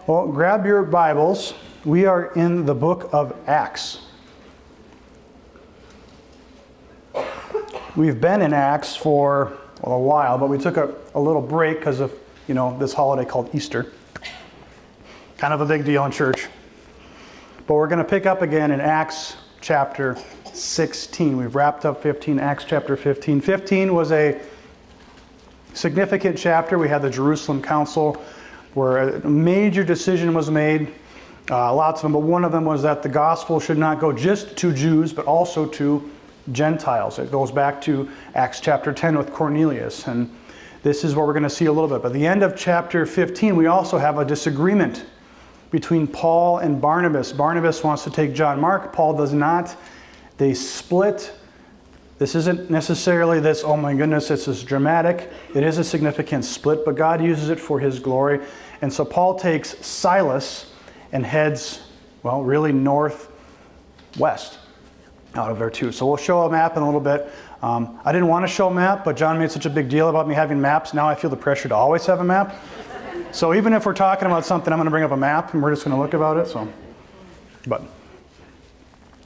Well, grab your Bibles. We are in the book of Acts. We've been in Acts for a while, but we took a little break because of, this holiday called Easter. Kind of a big deal in church. But we're going to pick up again in Acts chapter 16. We've wrapped up 15, Acts chapter 15. 15 was a significant chapter. We had the Jerusalem Council where a major decision was made. Lots of them, but one of them was that the gospel should not go just to Jews, but also to Gentiles. It goes back to Acts chapter 10 with Cornelius, and this is what we're going to see a little bit. But at the end of chapter 15, we also have a disagreement between Paul and Barnabas. Barnabas wants to take John Mark. Paul does not. They split. This isn't necessarily this, oh my goodness, this is dramatic. It is a significant split, but God uses it for his glory. And so Paul takes Silas and heads, really northwest out of there too. So we'll show a map in a little bit. I didn't want to show a map, but John made such a big deal about me having maps. Now I feel the pressure to always have a map. So even if we're talking about something, I'm going to bring up a map and we're just going to look about it.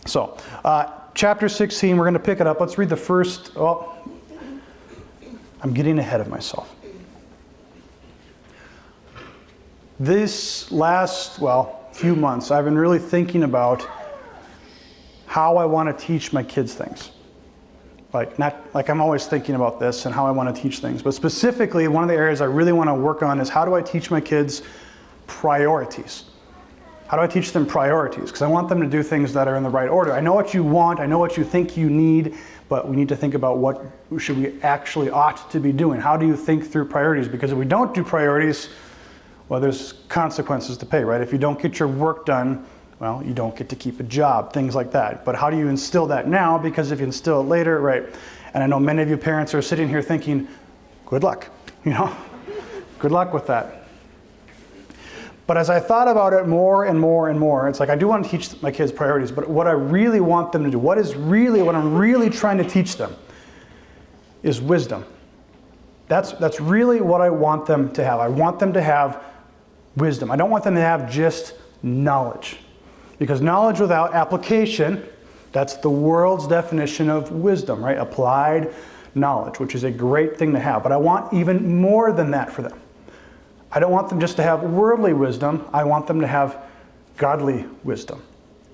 So chapter 16, we're going to pick it up. Let's read the first. I'm getting ahead of myself. This last, few months, I've been really thinking about how I want to teach my kids things. I'm always thinking about this and how I want to teach things. But specifically, one of the areas I really want to work on is how do I teach my kids priorities? How do I teach them priorities? Because I want them to do things that are in the right order. I know what you want, I know what you think you need, but we need to think about what should we actually ought to be doing. How do you think through priorities? Because if we don't do priorities, there's consequences to pay, right? If you don't get your work done, you don't get to keep a job, things like that. But how do you instill that now? Because if you instill it later, right? And I know many of you parents are sitting here thinking, good luck, good luck with that. But as I thought about it more and more and more, it's like I do want to teach my kids priorities, but what I really want them to do, what I'm really trying to teach them is wisdom. That's really what I want them to have. I want them to have wisdom. I don't want them to have just knowledge. Because knowledge without application, that's the world's definition of wisdom, right? Applied knowledge, which is a great thing to have. But I want even more than that for them. I don't want them just to have worldly wisdom. I want them to have godly wisdom.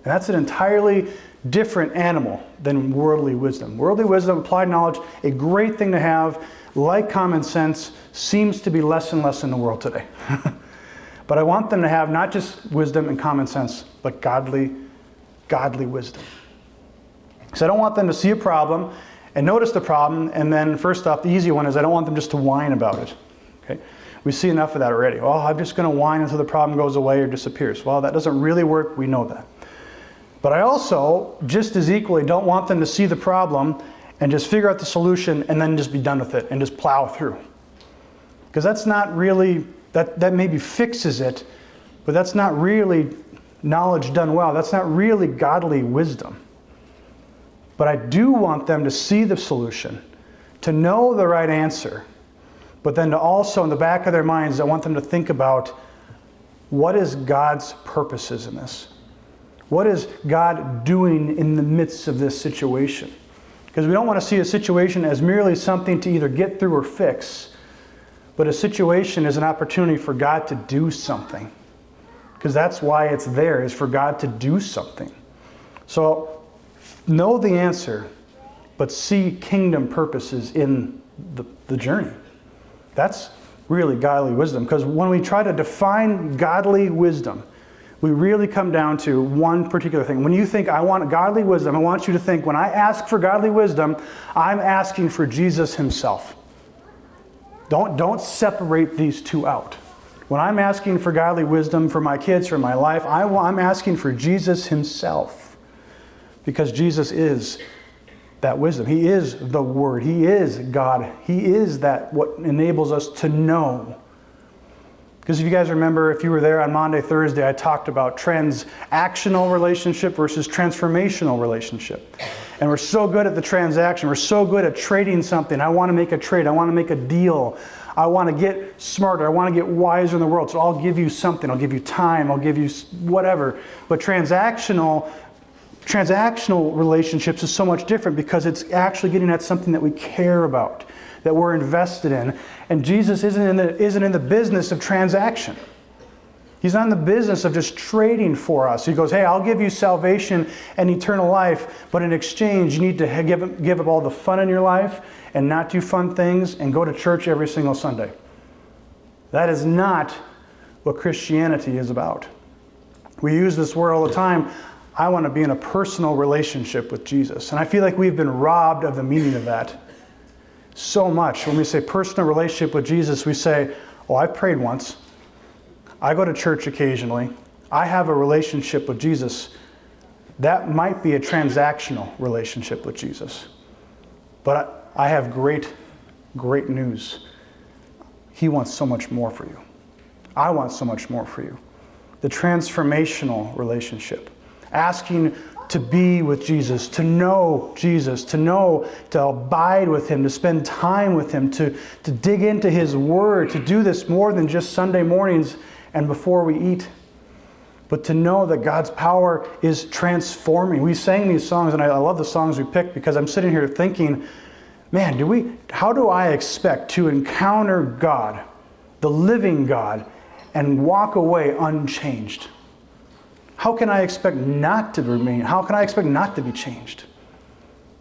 And that's an entirely different animal than worldly wisdom. Worldly wisdom, applied knowledge, a great thing to have, like common sense, seems to be less and less in the world today. But I want them to have not just wisdom and common sense, but godly wisdom. Because I don't want them to see a problem and notice the problem, and then first off, the easy one is I don't want them just to whine about it. Okay? We see enough of that already. I'm just going to whine until the problem goes away or disappears. That doesn't really work. We know that. But I also, just as equally, don't want them to see the problem and just figure out the solution and then just be done with it and just plow through. Because that's not really... That maybe fixes it, but that's not really knowledge done well. That's not really godly wisdom. But I do want them to see the solution, to know the right answer, but then to also, in the back of their minds, I want them to think about what is God's purposes in this? What is God doing in the midst of this situation? Because we don't want to see a situation as merely something to either get through or fix, but a situation is an opportunity for God to do something. Because that's why it's there, is for God to do something. So know the answer, but see kingdom purposes in the journey. That's really godly wisdom. Because when we try to define godly wisdom, we really come down to one particular thing. When you think, I want godly wisdom, I want you to think, when I ask for godly wisdom, I'm asking for Jesus himself. Don't separate these two out. When I'm asking for godly wisdom for my kids, for my life, I'm asking for Jesus himself. Because Jesus is that wisdom. He is the Word. He is God. He is that what enables us to know. Because if you guys remember, if you were there on Monday, Thursday, I talked about transactional relationship versus transformational relationship. And we're so good at the transaction. We're so good at trading something. I want to make a trade. I want to make a deal. I want to get smarter. I want to get wiser in the world. So I'll give you something. I'll give you time. I'll give you whatever. But transactional relationships is so much different because it's actually getting at something that we care about, that we're invested in. And Jesus isn't in the business of transaction. He's not in the business of just trading for us. He goes, hey, I'll give you salvation and eternal life, but in exchange, you need to give up all the fun in your life and not do fun things and go to church every single Sunday. That is not what Christianity is about. We use this word all the time. I want to be in a personal relationship with Jesus. And I feel like we've been robbed of the meaning of that so much. When we say personal relationship with Jesus, we say, oh, I prayed once. I go to church occasionally. I have a relationship with Jesus. That might be a transactional relationship with Jesus. But I have great news. He wants so much more for you. I want so much more for you. The transformational relationship. Asking to be with Jesus, to know Jesus, to abide with Him, to spend time with Him, to dig into His Word, to do this more than just Sunday mornings and before we eat, but to know that God's power is transforming. We sang these songs, and I love the songs we picked because I'm sitting here thinking, man, how do I expect to encounter God, the living God, and walk away unchanged? How can I expect not to remain? How can I expect not to be changed?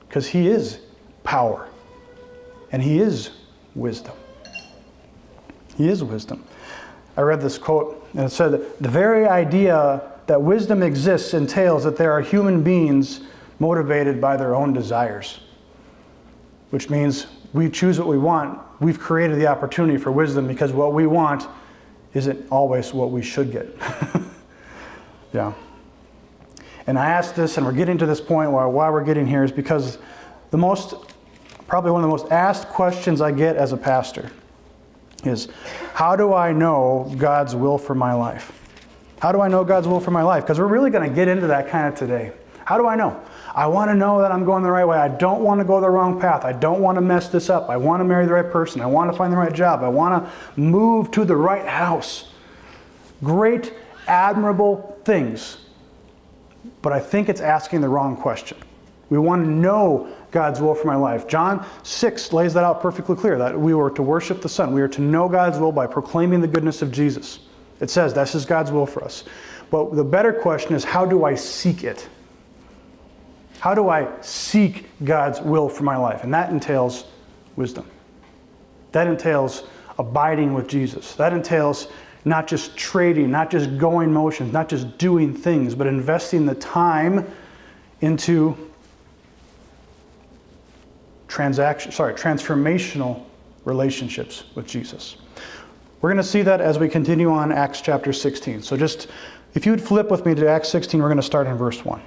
Because He is power, and He is wisdom. He is wisdom. I read this quote, and it said that the very idea that wisdom exists entails that there are human beings motivated by their own desires, which means we choose what we want. We've created the opportunity for wisdom because what we want isn't always what we should get. Yeah. And I asked this, and we're getting to this point why we're getting here is because probably one of the most asked questions I get as a pastor is, how do I know God's will for my life? How do I know God's will for my life? Because we're really going to get into that kind of today. How do I know? I want to know that I'm going the right way. I don't want to go the wrong path. I don't want to mess this up. I want to marry the right person. I want to find the right job. I want to move to the right house. Great, admirable things. But I think it's asking the wrong question. We want to know God's will for my life. John 6 lays that out perfectly clear, that we were to worship the Son. We are to know God's will by proclaiming the goodness of Jesus. It says this is God's will for us. But the better question is, how do I seek it? How do I seek God's will for my life? And that entails wisdom. That entails abiding with Jesus. That entails not just trading, not just going motions, not just doing things, but investing the time into transformational relationships with Jesus. We're going to see that as we continue on Acts chapter 16. So just, if you would flip with me to Acts 16, we're going to start in verse 1.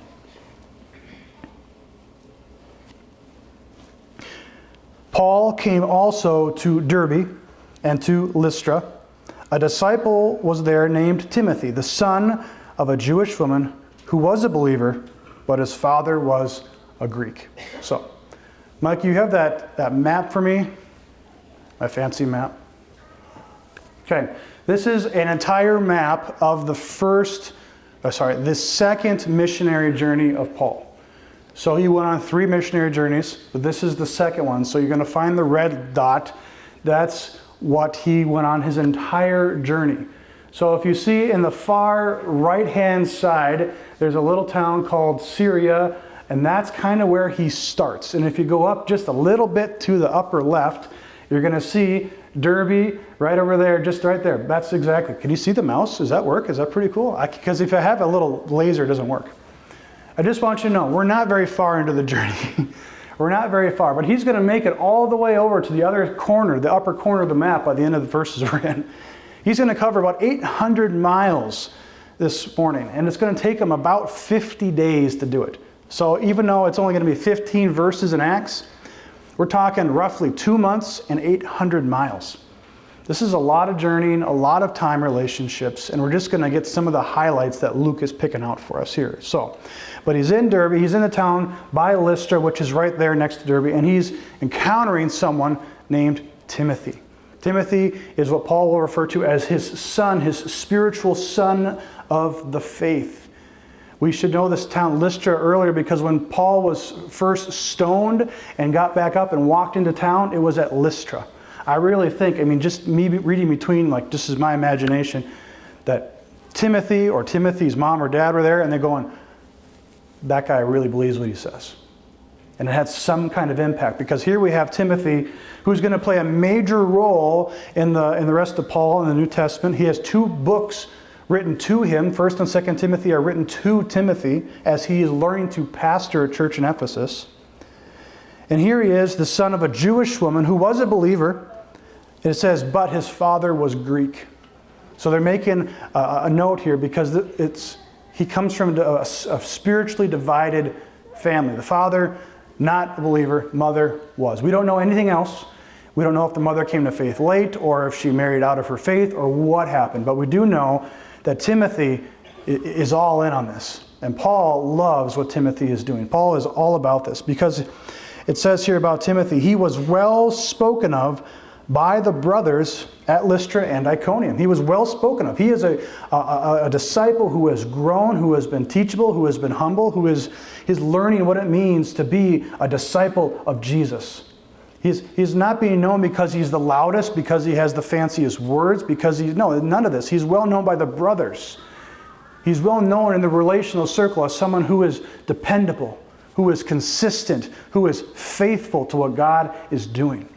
Paul came also to Derbe and to Lystra. A disciple was there named Timothy, the son of a Jewish woman who was a believer, but his father was a Greek. So, Mike, you have that map for me? My fancy map? Okay, this is an entire map of the second missionary journey of Paul. So he went on 3 missionary journeys, but this is the second one. So you're going to find the red dot. That's what he went on his entire journey. So if you see in the far right-hand side, there's a little town called Syria, and that's kind of where he starts. And if you go up just a little bit to the upper left, you're going to see Derbe right over there, just right there. That's exactly. Can you see the mouse? Does that work? Is that pretty cool? Because if I have a little laser, it doesn't work. I just want you to know, we're not very far into the journey. We're not very far, but he's going to make it all the way over to the other corner, the upper corner of the map by the end of the verses we're in. He's going to cover about 800 miles this morning, and it's going to take him about 50 days to do it. So even though it's only going to be 15 verses in Acts, we're talking roughly 2 months and 800 miles. This is a lot of journeying, a lot of time relationships, and we're just going to get some of the highlights that Luke is picking out for us here. So, but he's in Derbe, he's in the town by Lystra, which is right there next to Derbe, and he's encountering someone named Timothy. Timothy is what Paul will refer to as his son, his spiritual son of the faith. We should know this town Lystra earlier because when Paul was first stoned and got back up and walked into town, it was at Lystra. I really think, just me reading between, this is my imagination, that Timothy or Timothy's mom or dad were there and they're going, that guy really believes what he says. And it had some kind of impact because here we have Timothy who's going to play a major role in the rest of Paul in the New Testament. He has 2 books written to him. 1st and 2nd Timothy are written to Timothy as he is learning to pastor a church in Ephesus. And here he is, the son of a Jewish woman who was a believer. And it says, but his father was Greek. So they're making a note here because he comes from a spiritually divided family. The father, not a believer, mother was. We don't know anything else. We don't know if the mother came to faith late or if she married out of her faith or what happened. But we do know that Timothy is all in on this. And Paul loves what Timothy is doing. Paul is all about this because it says here about Timothy, he was well spoken of by the brothers at Lystra and Iconium. He was well spoken of. He is a disciple who has grown, who has been teachable, who has been humble, who is learning what it means to be a disciple of Jesus. He's not being known because he's the loudest, because he has the fanciest words, none of this. He's well known by the brothers. He's well known in the relational circle as someone who is dependable, who is consistent, who is faithful to what God is doing.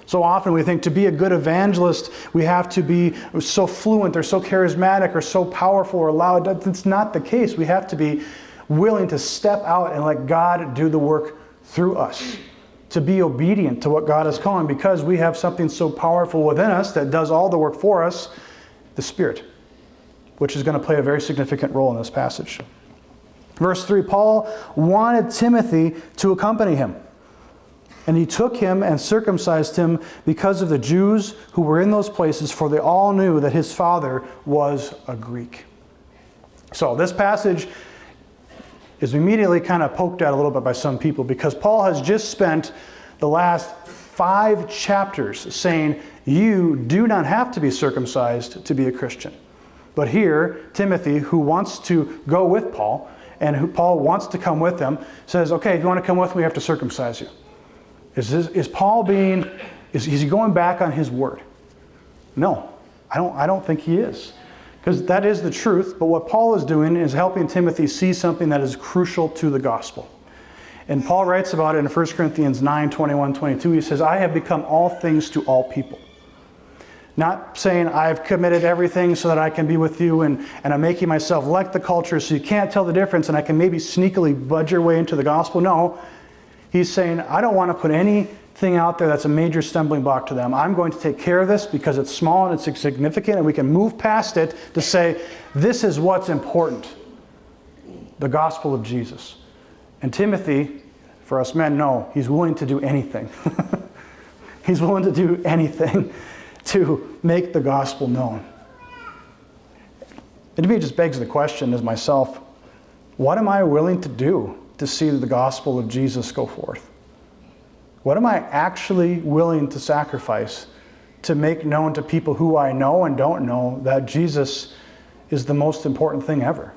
So often we think to be a good evangelist, we have to be so fluent or so charismatic or so powerful or loud. That's not the case. We have to be willing to step out and let God do the work through us. To be obedient to what God is calling because we have something so powerful within us that does all the work for us, the Spirit, which is going to play a very significant role in this passage. Verse 3, Paul wanted Timothy to accompany him. And he took him and circumcised him because of the Jews who were in those places, for they all knew that his father was a Greek. So this passage is immediately kind of poked at a little bit by some people because Paul has just spent the last 5 chapters saying you do not have to be circumcised to be a Christian. But here, Timothy, who wants to go with Paul and who Paul wants to come with him, says, okay, if you want to come with me, we have to circumcise you. Is Paul is he going back on his word? No, I don't think he is. Because that is the truth, but what Paul is doing is helping Timothy see something that is crucial to the gospel. And Paul writes about it in 1 Corinthians 9, 21, 22. He says, I have become all things to all people. Not saying I've committed everything so that I can be with you and I'm making myself like the culture so you can't tell the difference and I can maybe sneakily budge your way into the gospel. No, he's saying I don't want to put anything out there that's a major stumbling block to them. I'm going to take care of this because it's small and it's insignificant and we can move past it to say this is what's important. The gospel of Jesus. And Timothy, for us men, no, he's willing to do anything. He's willing to do anything to make the gospel known. And to me, it just begs the question as myself, what am I willing to do to see the gospel of Jesus go forth? What am I actually willing to sacrifice to make known to people who I know and don't know that Jesus is the most important thing ever?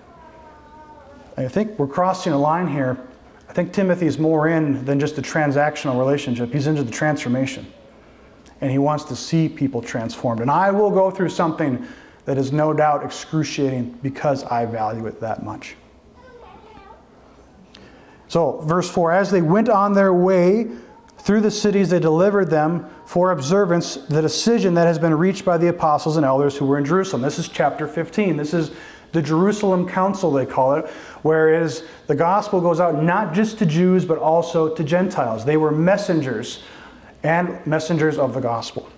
I think we're crossing a line here. I think Timothy's more in than just a transactional relationship. He's into the transformation. And he wants to see people transformed. And I will go through something that is no doubt excruciating because I value it that much. So, verse 4, as they went on their way through the cities, they delivered them for observance the decision that has been reached by the apostles and elders who were in Jerusalem. This is chapter 15. This is the Jerusalem Council, they call it, whereas the gospel goes out not just to Jews, but also to Gentiles. They were messengers and messengers of the gospel.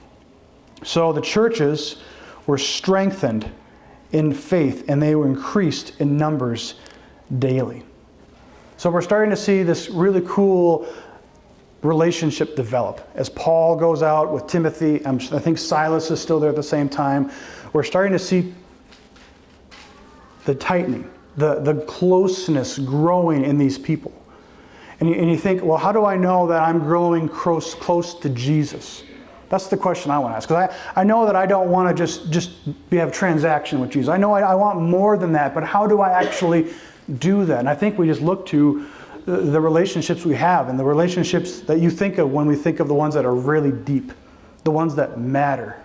So the churches were strengthened in faith and they were increased in numbers daily. So we're starting to see this really cool relationship develop. As Paul goes out with Timothy, I think Silas is still there at the same time. We're starting to see the tightening, the closeness growing in these people. And you think, well, how do I know that I'm growing close to Jesus? That's the question I want to ask. Because I know that I don't want to just have a transaction with Jesus. I know I want more than that, but how do I actually do that? And I think we just look to the relationships we have and the relationships that you think of when we think of the ones that are really deep, the ones that matter.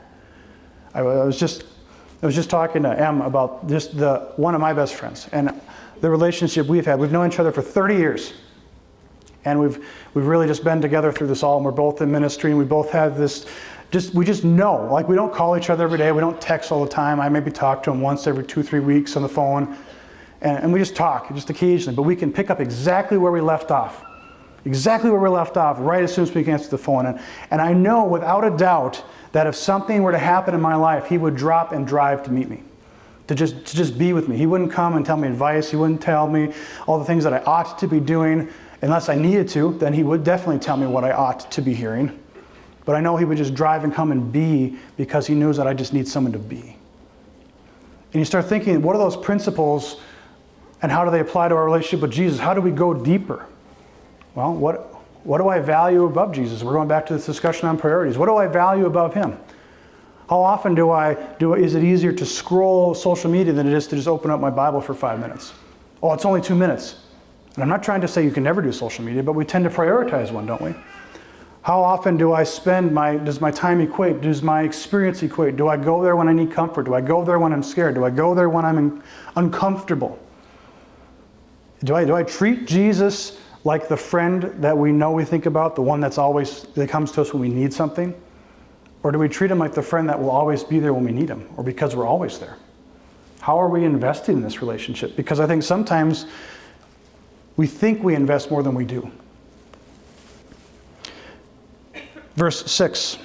I was just talking to Em about just one of my best friends and the relationship we've had. We've known each other for 30 years. And we've really just been together through this all, and we're both in ministry, and we both have this, we just know. Like, we don't call each other every day, we don't text all the time. I maybe talk to him once every 2-3 weeks on the phone, and we just talk, just occasionally. But we can pick up exactly where we left off. Exactly where we left off, right as soon as we can answer the phone. And I know without a doubt that if something were to happen in my life, he would drop and drive to meet me. To just be with me. He wouldn't come and tell me advice. He wouldn't tell me all the things that I ought to be doing. Unless I needed to, then he would definitely tell me what I ought to be hearing. But I know he would just drive and come and be because he knows that I just need someone to be. And you start thinking, what are those principles and how do they apply to our relationship with Jesus? How do we go deeper? Well, what do I value above Jesus? We're going back to this discussion on priorities. What do I value above him? How often is it easier to scroll social media than it is to just open up my Bible for 5 minutes? Oh, it's only 2 minutes. And I'm not trying to say you can never do social media, but we tend to prioritize one, don't we? How often does my time equate? Does my experience equate? Do I go there when I need comfort? Do I go there when I'm scared? Do I go there when I'm uncomfortable? Do I treat Jesus like the friend that we know we think about, the one that comes to us when we need something? Or do we treat him like the friend that will always be there when we need him, or because we're always there? How are we investing in this relationship? Because I think sometimes we think we invest more than we do. Verse 6.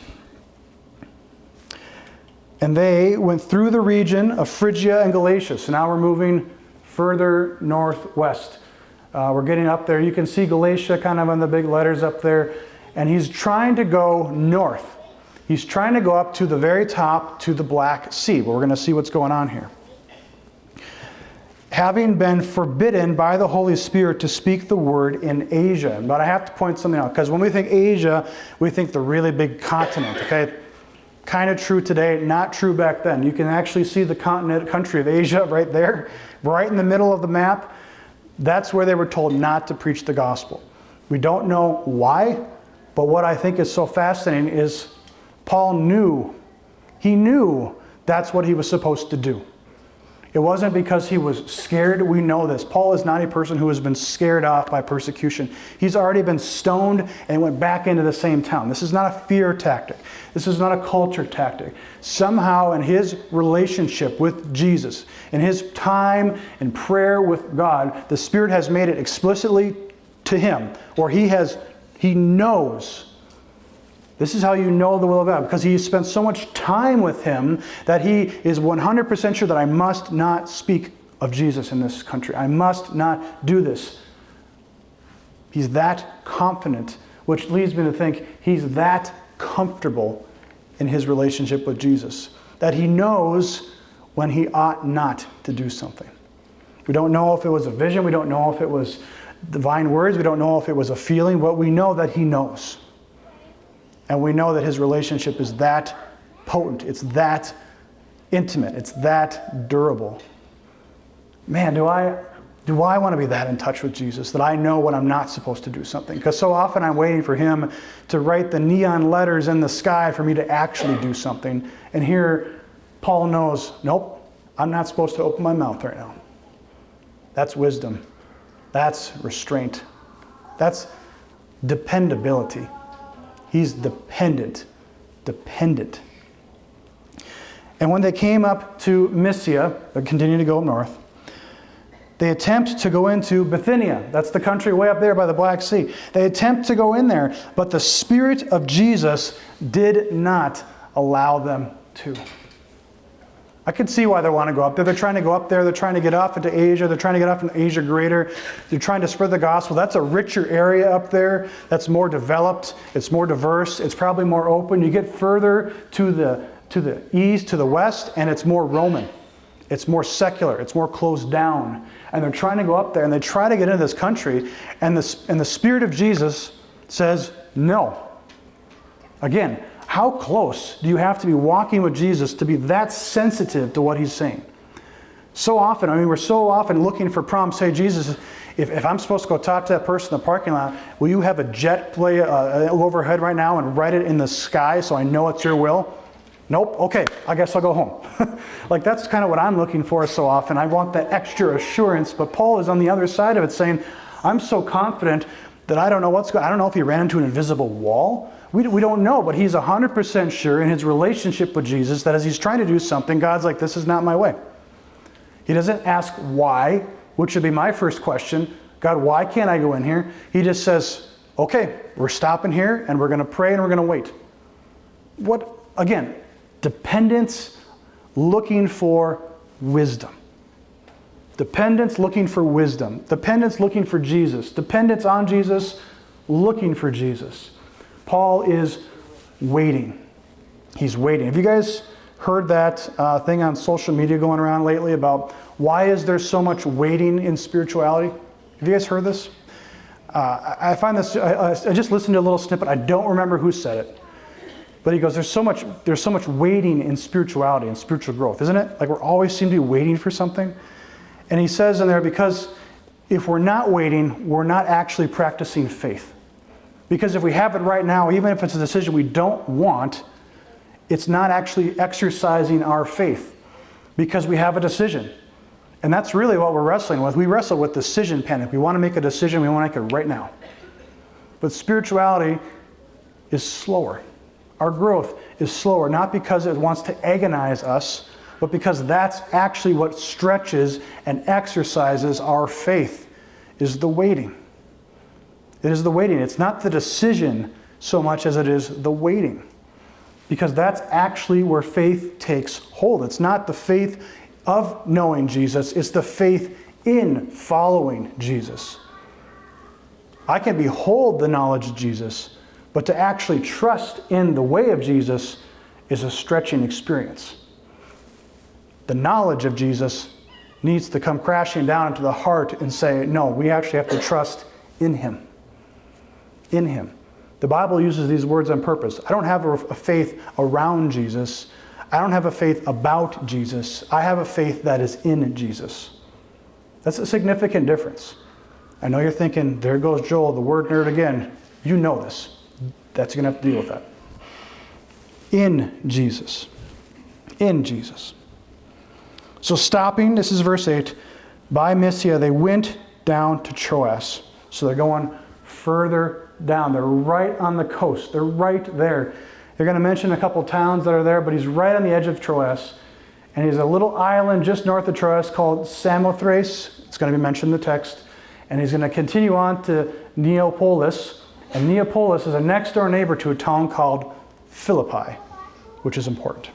And they went through the region of Phrygia and Galatia. So now we're moving further northwest. We're getting up there. You can see Galatia kind of on the big letters up there. And he's trying to go north. He's trying to go up to the very top to the Black Sea. But we're going to see what's going on here. Having been forbidden by the Holy Spirit to speak the word in Asia. But I have to point something out, because when we think Asia, we think the really big continent, okay? Kind of true today, not true back then. You can actually see the country of Asia right there, right in the middle of the map. That's where they were told not to preach the gospel. We don't know why, but what I think is so fascinating is Paul knew that's what he was supposed to do. It wasn't because he was scared. We know this. Paul is not a person who has been scared off by persecution. He's already been stoned and went back into the same town. This is not a fear tactic. This is not a culture tactic. Somehow in his relationship with Jesus, in his time in prayer with God, the Spirit has made it explicitly to him, or he knows. This is how you know the will of God, because he spent so much time with him that he is 100% sure that I must not speak of Jesus in this country. I must not do this. He's that confident, which leads me to think he's that comfortable in his relationship with Jesus, that he knows when he ought not to do something. We don't know if it was a vision. We don't know if it was divine words. We don't know if it was a feeling, but we know that he knows. And we know that his relationship is that potent. It's that intimate. It's that durable. Man, do I want to be that in touch with Jesus, that I know when I'm not supposed to do something? Because so often I'm waiting for him to write the neon letters in the sky for me to actually do something. And here, Paul knows, nope, I'm not supposed to open my mouth right now. That's wisdom. That's restraint. That's dependability. He's dependent. And when they came up to Mysia, they're continuing to go north, they attempt to go into Bithynia. That's the country way up there by the Black Sea. They attempt to go in there, but the Spirit of Jesus did not allow them to. I could see why they want to go up there. They're trying to go up there. They're trying to get off into Asia. They're trying to get off into Asia Greater. They're trying to spread the gospel. That's a richer area up there. That's more developed. It's more diverse. It's probably more open. You get further to the east, to the west, and it's more Roman. It's more secular. It's more closed down. And they're trying to go up there, and they try to get into this country, and the Spirit of Jesus says no. Again, How close do you have to be walking with Jesus to be that sensitive to what he's saying? So often, we're so often looking for prompts. Hey, Jesus, if I'm supposed to go talk to that person in the parking lot, will you have a jet play overhead right now and write it in the sky so I know it's your will? Nope. Okay, I guess I'll go home. Like, that's kind of what I'm looking for so often. I want that extra assurance, but Paul is on the other side of it saying, I'm so confident that I don't know what's going on. I don't know if he ran into an invisible wall. We don't know, but he's 100% sure in his relationship with Jesus that as he's trying to do something, God's like, this is not my way. He doesn't ask why, which should be my first question. God, why can't I go in here? He just says, okay, we're stopping here and we're going to pray and we're going to wait. What, again, dependence looking for wisdom. Dependence looking for wisdom. Dependence looking for Jesus. Dependence on Jesus, looking for Jesus. Paul is waiting. He's waiting. Have you guys heard that thing on social media going around lately about why is there so much waiting in spirituality? Have you guys heard this? I find this, I just listened to a little snippet. I don't remember who said it. But he goes, there's so much waiting in spirituality and spiritual growth, isn't it? Like, we're always seem to be waiting for something. And he says in there, because if we're not waiting, we're not actually practicing faith. Because if we have it right now, even if it's a decision we don't want, it's not actually exercising our faith because we have a decision. And that's really what we're wrestling with. We wrestle with decision panic. We want to make a decision. We want to make it right now. But spirituality is slower. Our growth is slower, not because it wants to agonize us, but because that's actually what stretches and exercises our faith, is the waiting. It is the waiting. It's not the decision so much as it is the waiting. Because that's actually where faith takes hold. It's not the faith of knowing Jesus, it's the faith in following Jesus. I can behold the knowledge of Jesus, but to actually trust in the way of Jesus is a stretching experience. The knowledge of Jesus needs to come crashing down into the heart and say, no, we actually have to trust in him. In him. The Bible uses these words on purpose. I don't have a faith around Jesus. I don't have a faith about Jesus. I have a faith that is in Jesus. That's a significant difference. I know you're thinking, there goes Joel, the word nerd again. You know this. That's going to have to deal with that. In Jesus. In Jesus. So stopping, this is verse 8, by Mysia, they went down to Troas. So they're going further down. They're right on the coast. They're right there. They're going to mention a couple towns that are there, but he's right on the edge of Troas. And he's a little island just north of Troas called Samothrace. It's going to be mentioned in the text. And he's going to continue on to Neapolis. And Neapolis is a next door neighbor to a town called Philippi, which is important.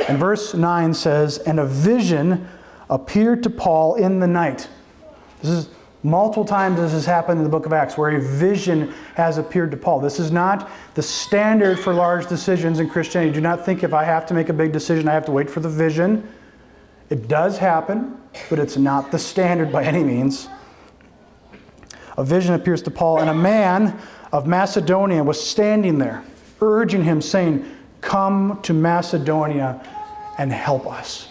And verse 9 says, and a vision appeared to Paul in the night. This is multiple times this has happened in the book of Acts, where a vision has appeared to Paul. This is not the standard for large decisions in Christianity. Do not think if I have to make a big decision, I have to wait for the vision. It does happen, but it's not the standard by any means. A vision appears to Paul, and a man of Macedonia was standing there, urging him, saying, come to Macedonia and help us.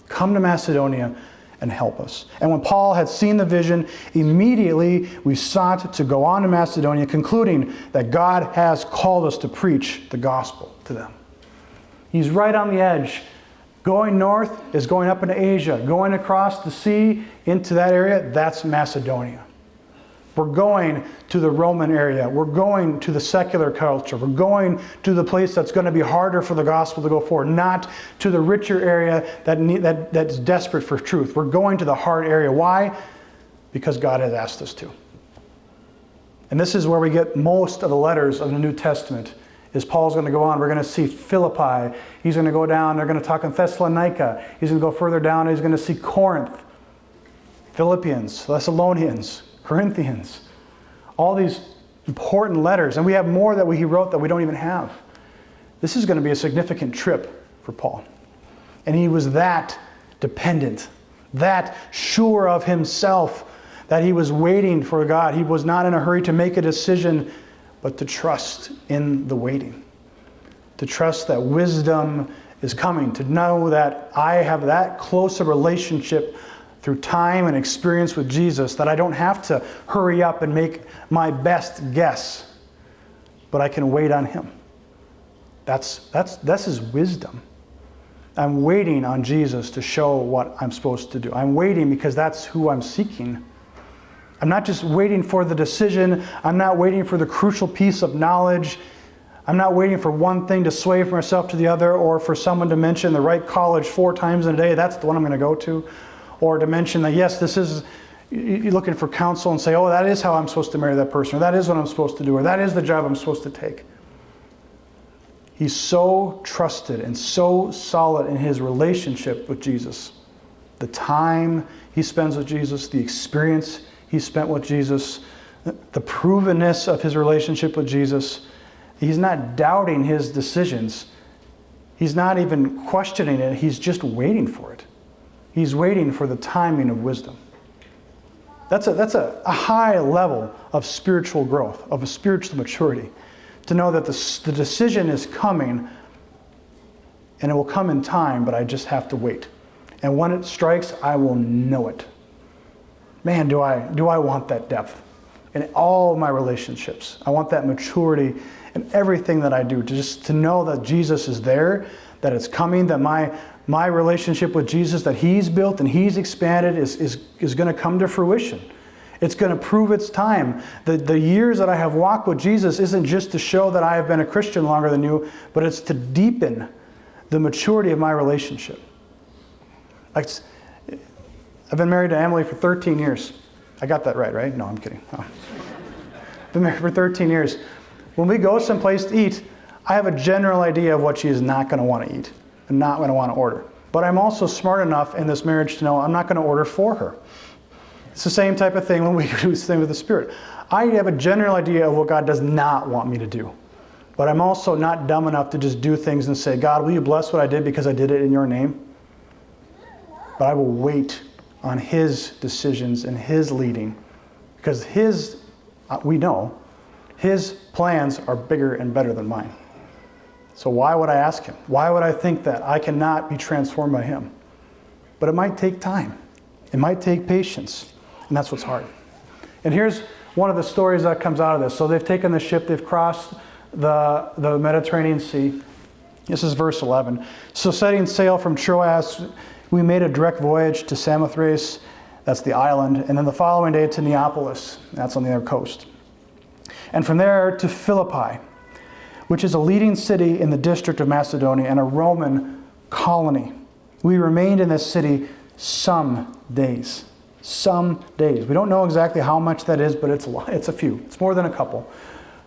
Come to Macedonia and help us. And when Paul had seen the vision, immediately we sought to go on to Macedonia, concluding that God has called us to preach the gospel to them. He's right on the edge. Going north is going up into Asia. Going across the sea into that area, that's Macedonia. We're going to the Roman area. We're going to the secular culture. We're going to the place that's going to be harder for the gospel to go forward, not to the richer area that's desperate for truth. We're going to the hard area. Why? Because God has asked us to. And this is where we get most of the letters of the New Testament. Is Paul's going to go on. We're going to see Philippi. He's going to go down. They're going to talk in Thessalonica. He's going to go further down. He's going to see Corinth, Philippians, Thessalonians, Corinthians, all these important letters. And we have more that he wrote that we don't even have. This is going to be a significant trip for Paul. And he was that dependent, that sure of himself, that he was waiting for God. He was not in a hurry to make a decision but to trust in the waiting. To trust that wisdom is coming, to know that I have that close a relationship through time and experience with Jesus that I don't have to hurry up and make my best guess, but I can wait on Him. That's His wisdom. I'm waiting on Jesus to show what I'm supposed to do. I'm waiting because that's who I'm seeking. I'm not just waiting for the decision. I'm not waiting for the crucial piece of knowledge. I'm not waiting for one thing to sway from myself to the other, or for someone to mention the right college 4 times in a day, that's the one I'm going to go to. Or to mention that, yes, this is, you're looking for counsel and say, oh, that is how I'm supposed to marry that person, or that is what I'm supposed to do, or that is the job I'm supposed to take. He's so trusted and so solid in his relationship with Jesus. The time he spends with Jesus, the experience he spent with Jesus, the provenness of his relationship with Jesus. He's not doubting his decisions. He's not even questioning it. He's just waiting for it. He's waiting for the timing of wisdom. That's a high level of spiritual growth, of a spiritual maturity. To know that the decision is coming, and it will come in time, but I just have to wait. And when it strikes, I will know it. Man, do I want that depth in all my relationships. I want that maturity in everything that I do, to know that Jesus is there, that it's coming, that my relationship with Jesus that he's built and he's expanded is going to come to fruition. It's going to prove its time. The years that I have walked with Jesus isn't just to show that I have been a Christian longer than you, but it's to deepen the maturity of my relationship. I've been married to Emily for 13 years. I got that right? No, I'm kidding. Oh. Been married for 13 years. When we go someplace to eat, I have a general idea of what she is not going to want to eat and not going to want to order. But I'm also smart enough in this marriage to know I'm not going to order for her. It's the same type of thing when we do this thing with the Spirit. I have a general idea of what God does not want me to do. But I'm also not dumb enough to just do things and say, God, will you bless what I did because I did it in your name? But I will wait on his decisions and his leading, because we know, his plans are bigger and better than mine. So why would I ask him? Why would I think that I cannot be transformed by him? But it might take time. It might take patience. And that's what's hard. And here's one of the stories that comes out of this. So they've taken the ship, they've crossed the Mediterranean Sea. This is verse 11. So setting sail from Troas, we made a direct voyage to Samothrace, that's the island, and then the following day to Neapolis, that's on the other coast. And from there to Philippi, which is a leading city in the district of Macedonia and a Roman colony. We remained in this city some days. Some days. We don't know exactly how much that is, but it's a few. It's more than a couple.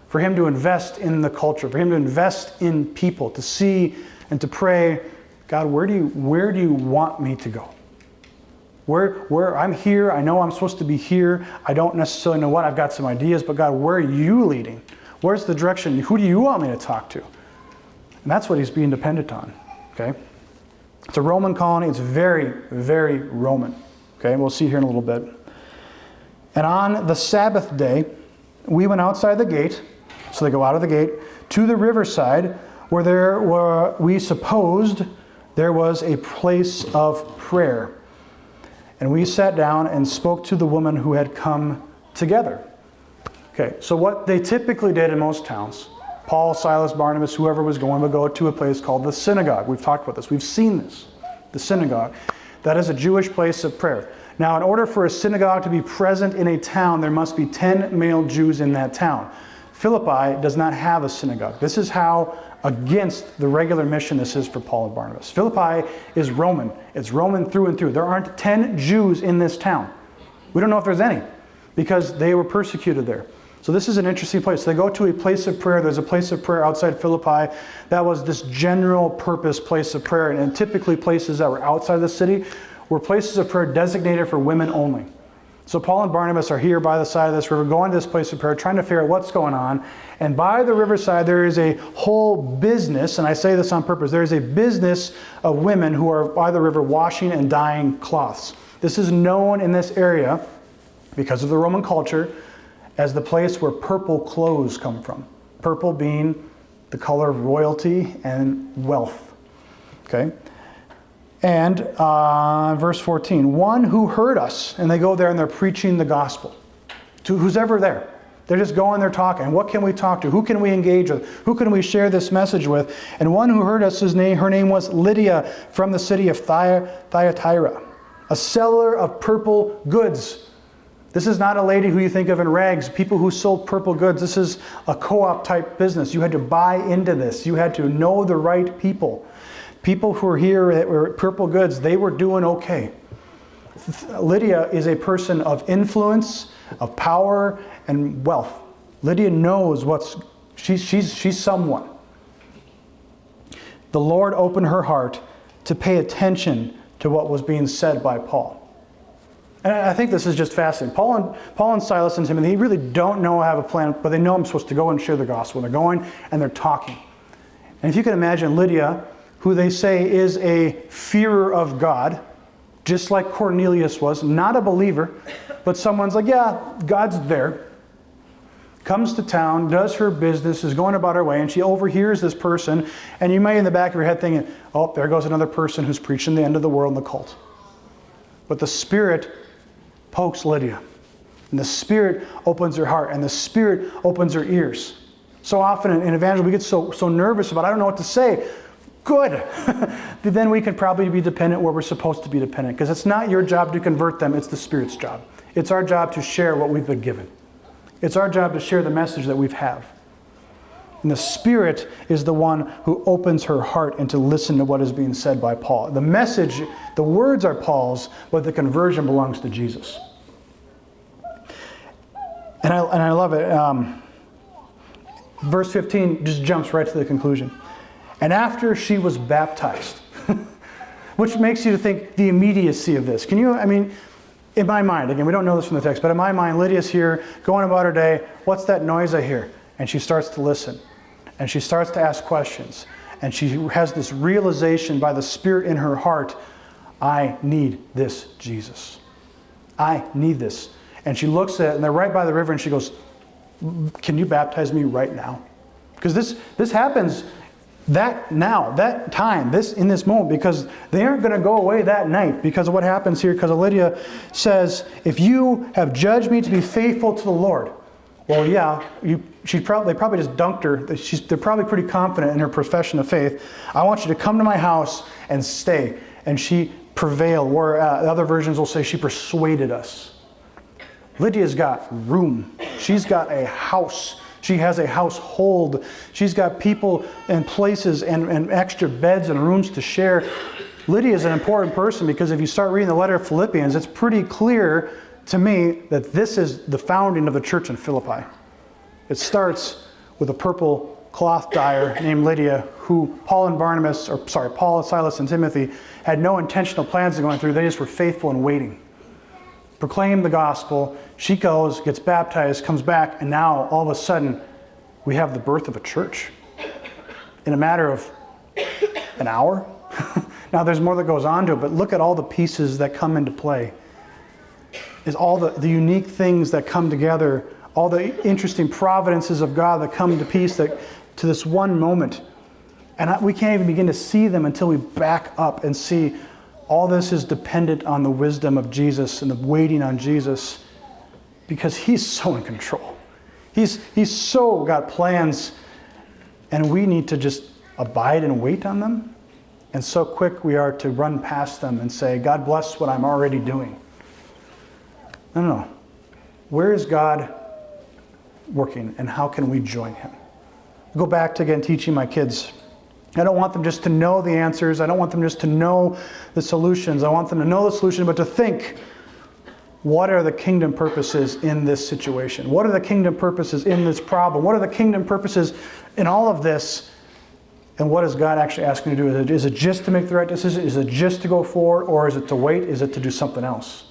For him to invest in the culture, for him to invest in people, to see and to pray, God, where do you want me to go? Where I'm here, I know I'm supposed to be here. I don't necessarily know what. I've got some ideas, but God, where are you leading? Where's the direction? Who do you want me to talk to? And that's what he's being dependent on. Okay? It's a Roman colony. It's very, very Roman. Okay, we'll see here in a little bit. And on the Sabbath day, we went outside the gate, so they go out of the gate, to the riverside, where we supposed there was a place of prayer. And we sat down and spoke to the woman who had come together. Okay, so what they typically did in most towns, Paul, Silas, Barnabas, whoever was going, would go to a place called the synagogue. We've talked about this. We've seen this. The synagogue. That is a Jewish place of prayer. Now, in order for a synagogue to be present in a town, there must be 10 male Jews in that town. Philippi does not have a synagogue. This is how against the regular mission this is for Paul and Barnabas. Philippi is Roman. It's Roman through and through. There aren't 10 Jews in this town. We don't know if there's any, because they were persecuted there. So this is an interesting place. They go to a place of prayer. There's a place of prayer outside Philippi. That was this general purpose place of prayer. And typically places that were outside the city were places of prayer designated for women only. So Paul and Barnabas are here by the side of this river, going to this place of prayer, trying to figure out what's going on. And by the riverside, there is a whole business, and I say this on purpose, there is a business of women who are by the river washing and dyeing cloths. This is known in this area, because of the Roman culture, as the place where purple clothes come from. Purple being the color of royalty and wealth. Okay? And verse 14, one who heard us, and they go there and they're preaching the gospel to who's ever there. They're just going there talking. What can we talk to? Who can we engage with? Who can we share this message with? And one who heard us, her name was Lydia from the city of Thyatira, a seller of purple goods. This is not a lady who you think of in rags, people who sold purple goods. This is a co-op type business. You had to buy into this. You had to know the right people. People who were here that were purple goods, they were doing okay. Lydia is a person of influence, of power, and wealth. Lydia knows she's someone. The Lord opened her heart to pay attention to what was being said by Paul. And I think this is just fascinating. Paul and Silas and Timothy, they really don't know I have a plan, but they know I'm supposed to go and share the gospel. They're going and they're talking. And if you can imagine Lydia, who they say is a fearer of God, just like Cornelius was, not a believer, but someone's like, yeah, God's there. Comes to town, does her business, is going about her way, and she overhears this person, and you may in the back of your head thinking, oh, there goes another person who's preaching the end of the world in the cult. But the Spirit pokes Lydia, and the Spirit opens her heart, and the Spirit opens her ears. So often in evangelism, we get so nervous about, I don't know what to say. Good. Then we can probably be dependent where we're supposed to be dependent, because it's not your job to convert them, it's the Spirit's job. It's our job to share what we've been given. It's our job to share the message that we have. And the Spirit is the one who opens her heart and to listen to what is being said by Paul. The message, the words are Paul's, but the conversion belongs to Jesus. And I love it. Verse 15 just jumps right to the conclusion. And after she was baptized, which makes you to think the immediacy of this. Can you, in my mind, again, we don't know this from the text, but in my mind, Lydia's here, going about her day. What's that noise I hear? And she starts to listen. And she starts to ask questions. And she has this realization by the Spirit in her heart, I need this Jesus. I need this. And she looks at it, and they're right by the river, and she goes, can you baptize me right now? Because this happens that time, in this moment, because they aren't going to go away that night because of what happens here, because Lydia says, if you have judged me to be faithful to the Lord. Well, yeah, they probably just dunked her. They're probably pretty confident in her profession of faith. I want you to come to my house and stay. And she prevailed, or the other versions will say she persuaded us. Lydia's got room. She's got a house. She has a household. She's got people and places and extra beds and rooms to share. Lydia is an important person because if you start reading the letter of Philippians, it's pretty clear to me that this is the founding of the church in Philippi. It starts with a purple cloth dyer named Lydia, who Paul, Silas, and Timothy had no intentional plans of going through. They just were faithful and waiting. Proclaimed the gospel. She goes, gets baptized, comes back, and now all of a sudden we have the birth of a church in a matter of an hour. Now there's more that goes on to it, but look at all the pieces that come into play. Is all the unique things that come together, all the interesting providences of God that come into peace to this one moment. And we can't even begin to see them until we back up and see all this is dependent on the wisdom of Jesus and the waiting on Jesus, because He's so in control. He's so got plans, and we need to just abide and wait on them. And so quick we are to run past them and say, God bless what I'm already doing. No. Where is God working, and how can we join Him? Go back to, again, teaching my kids. I don't want them just to know the answers. I don't want them just to know the solutions. I want them to know the solution, but to think, what are the kingdom purposes in this situation? What are the kingdom purposes in this problem? What are the kingdom purposes in all of this? And what is God actually asking me to do? Is it just to make the right decision? Is it just to go forward? Or is it to wait? Is it to do something else?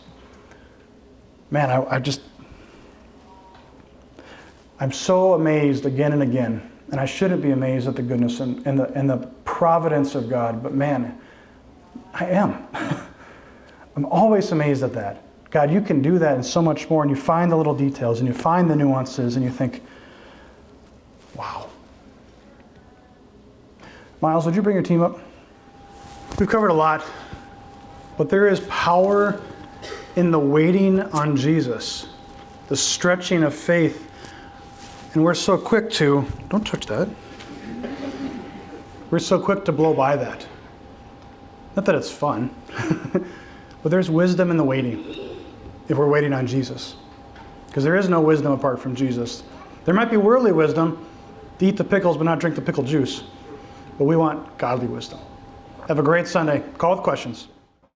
Man, I'm so amazed again and again. And I shouldn't be amazed at the goodness and the providence of God. But man, I am. I'm always amazed at that. God, you can do that and so much more. And you find the little details and you find the nuances and you think, wow. Miles, would you bring your team up? We've covered a lot, but there is power in the waiting on Jesus, the stretching of faith. And we're so quick to, don't touch that. We're so quick to blow by that. Not that it's fun, but there's wisdom in the waiting if we're waiting on Jesus. Because there is no wisdom apart from Jesus. There might be worldly wisdom, to eat the pickles but not drink the pickle juice. But we want godly wisdom. Have a great Sunday. Call with questions.